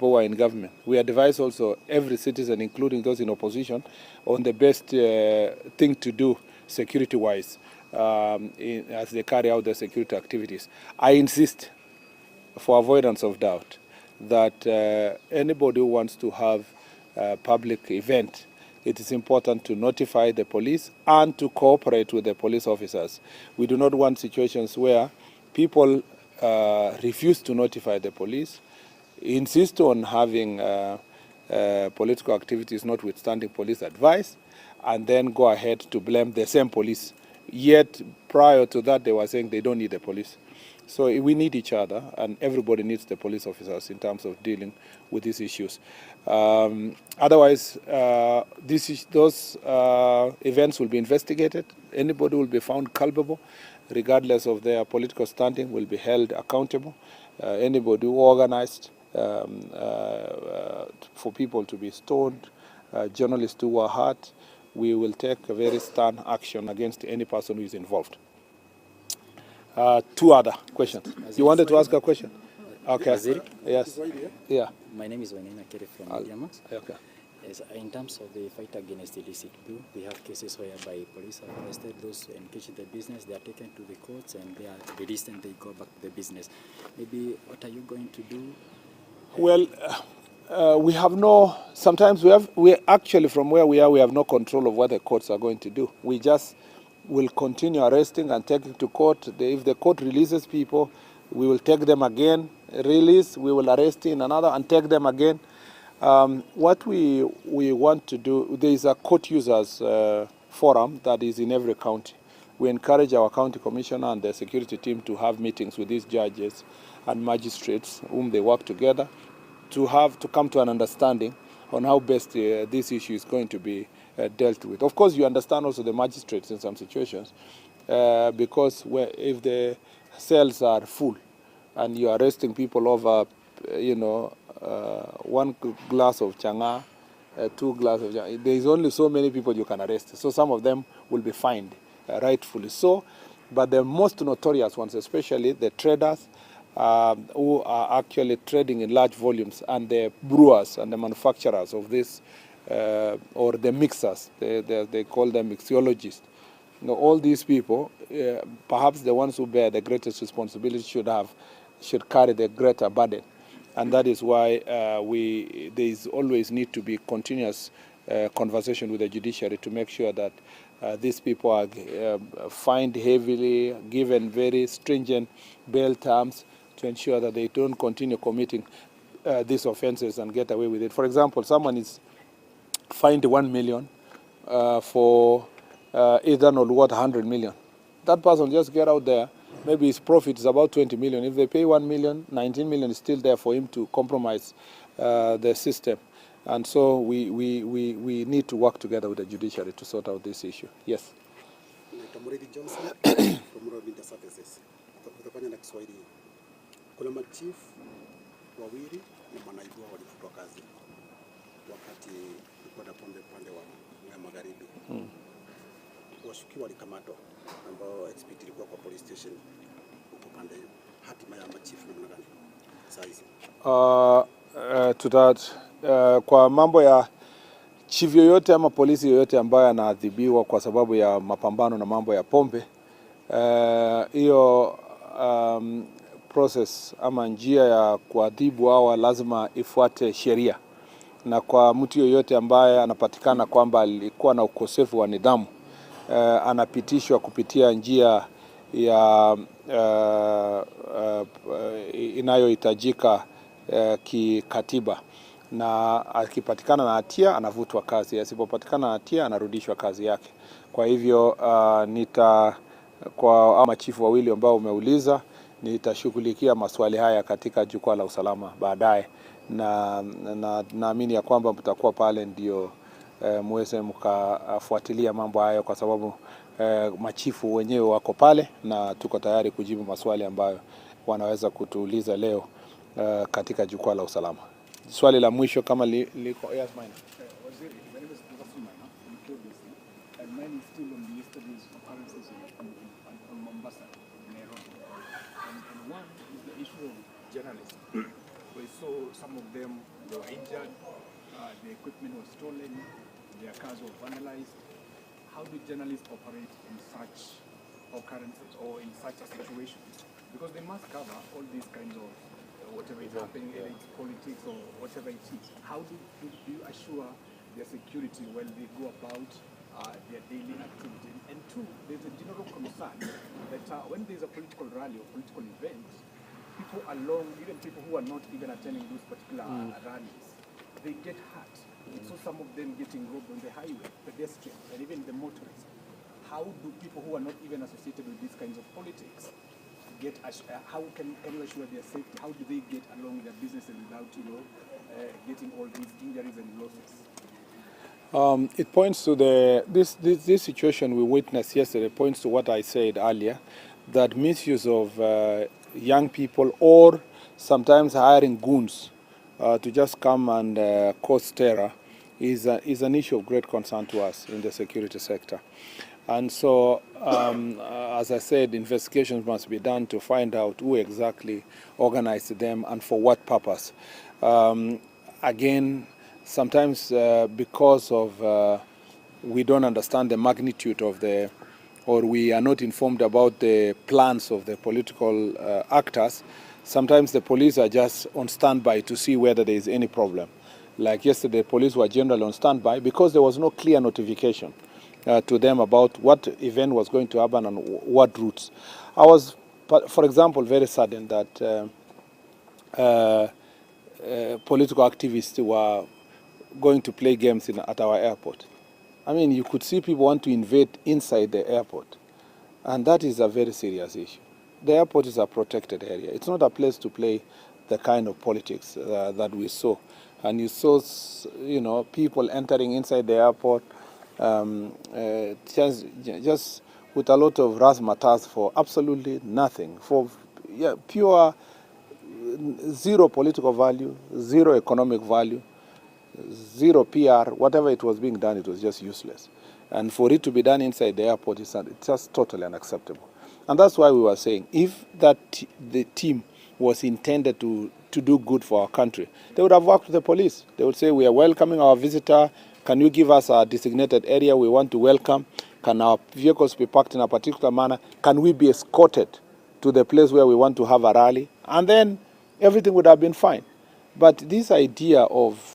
who are in government. We advise also every citizen, including those in opposition, on the best thing to do security-wise as they carry out their security activities. I insist, for avoidance of doubt, that anybody who wants to have a public event, it is important to notify the police and to cooperate with the police officers. We do not want situations where people refuse to notify the police, insist on having political activities notwithstanding police advice, and then go ahead to blame the same police. Yet prior to that, they were saying they don't need the police. So we need each other, and everybody needs the police officers in terms of dealing with these issues. Otherwise, those events will be investigated. Anybody will be found culpable, regardless of their political standing, will be held accountable. Anybody who organized for people to be stoned, journalists who were hurt, we will take a very stern action against any person who is involved. Two other questions. You wanted to ask a question? Okay. Waziri? Yes. Yeah. My name is Kere from Diamax. Okay. Yes, in terms of the fight against illicit brew, we have cases whereby police have arrested those engaged in the business, they are taken to the courts and they are released and they go back to the business. Maybe what are you going to do? Well, we have no, sometimes we actually from where we are, we have no control of what the courts are going to do. We just will continue arresting and taking to court. If the court releases people, we will take them again, release, we will arrest in another and take them again. What we want to do, there is a court users forum that is in every county. We encourage our county commissioner and the security team to have meetings with these judges and magistrates whom they work together to come to an understanding on how best this issue is going to be dealt with. Of course, you understand also the magistrates in some situations because if the cells are full and you are arresting people over, one glass of changa, 2 glasses of changa, there is only so many people you can arrest. So some of them will be fined, rightfully so. But the most notorious ones, especially the traders who are actually trading in large volumes, and the brewers and the manufacturers of this, or the mixers, they call them mixologists. All these people, perhaps the ones who bear the greatest responsibility should carry the greater burden. And that is why there is always need to be continuous conversation with the judiciary to make sure that these people are fined heavily, given very stringent bail terms to ensure that they don't continue committing these offenses and get away with it. For example, someone is fined 1 million for either or what 100 million. That person just get out there. Maybe his profit is about 20 million. If they pay 1 million, 19 million is still there for him to compromise the system. And so we need to work together with the judiciary to sort out this issue. Yes. Kuna machief wawili na manaibu walifutwa kazi wakati kwenda pombe pande wa magharibi. Washukiwa walikamatwa ambao expect ilikuwa kwa police station huko pande hiyo. Hatima ya machief namna gani sasa? Kwa mambo ya chief yoyote ama polisi yoyote ambaye anaadhibiwa kwa sababu ya mapambano na mambo ya pombe, hiyo process ama njia ya kuadhibu hawa lazima ifuate sheria, na kwa mtu yoyote ambaye anapatikana kwamba alikuwa na ukosefu wa nidhamu, anapitishwa kupitia njia ya inayohitajika kikatiba, na akipatikana na hatia anavutwa kazi, asipopatikana na hatia anarudishwa kazi yake. Kwa hivyo kwa machifu wawili ambao umeuliza, nitashughulikia maswali haya katika jukwaa la usalama baadaye, na naamini ya kwamba mtakuwa pale ndio muweze mkafuatilia mambo hayo, kwa sababu machifu wenyewe wako pale na tuko tayari kujibu maswali ambayo wanaweza kutuuliza leo katika jukwaa la usalama. Swali la mwisho kama liko. Yes, mine. saw some of them, they were injured, the equipment was stolen, their cars were vandalized. How do journalists operate in such occurrences or in such a situation? Because they must cover all these kinds of whatever is happening, whether it's politics or whatever it is. How do you assure their security while they go about their daily activity? And two, there's a general concern that when there's a political rally or political event, people along, even people who are not even attending those particular rallies, they get hurt. We saw some of them getting robbed on the highway, pedestrians, and even the motorists. How do people who are not even associated with these kinds of politics get? How can you assure their safety? How do they get along their businesses without, getting all these injuries and losses? It points to this situation we witnessed yesterday. Points to what I said earlier, that misuse of young people or sometimes hiring goons to just come and cause terror is an issue of great concern to us in the security sector. And so, as I said, investigations must be done to find out who exactly organized them and for what purpose. Again, sometimes because of we don't understand the magnitude of or we are not informed about the plans of the political actors, sometimes the police are just on standby to see whether there is any problem. Like yesterday, police were generally on standby because there was no clear notification to them about what event was going to happen and what routes. I was, for example, very saddened that political activists were going to play games at our airport. I mean, you could see people want to invade inside the airport, and that is a very serious issue. The airport is a protected area. It's not a place to play the kind of politics that we saw. And you saw, people entering inside the airport just with a lot of razzmatazz for absolutely nothing, for pure zero political value, zero economic value, zero PR. Whatever it was being done, it was just useless. And for it to be done inside the airport, it's just totally unacceptable. And that's why we were saying, if the team was intended to do good for our country, they would have worked with the police. They would say, we are welcoming our visitor. Can you give us a designated area we want to welcome? Can our vehicles be parked in a particular manner? Can we be escorted to the place where we want to have a rally? And then everything would have been fine. But this idea of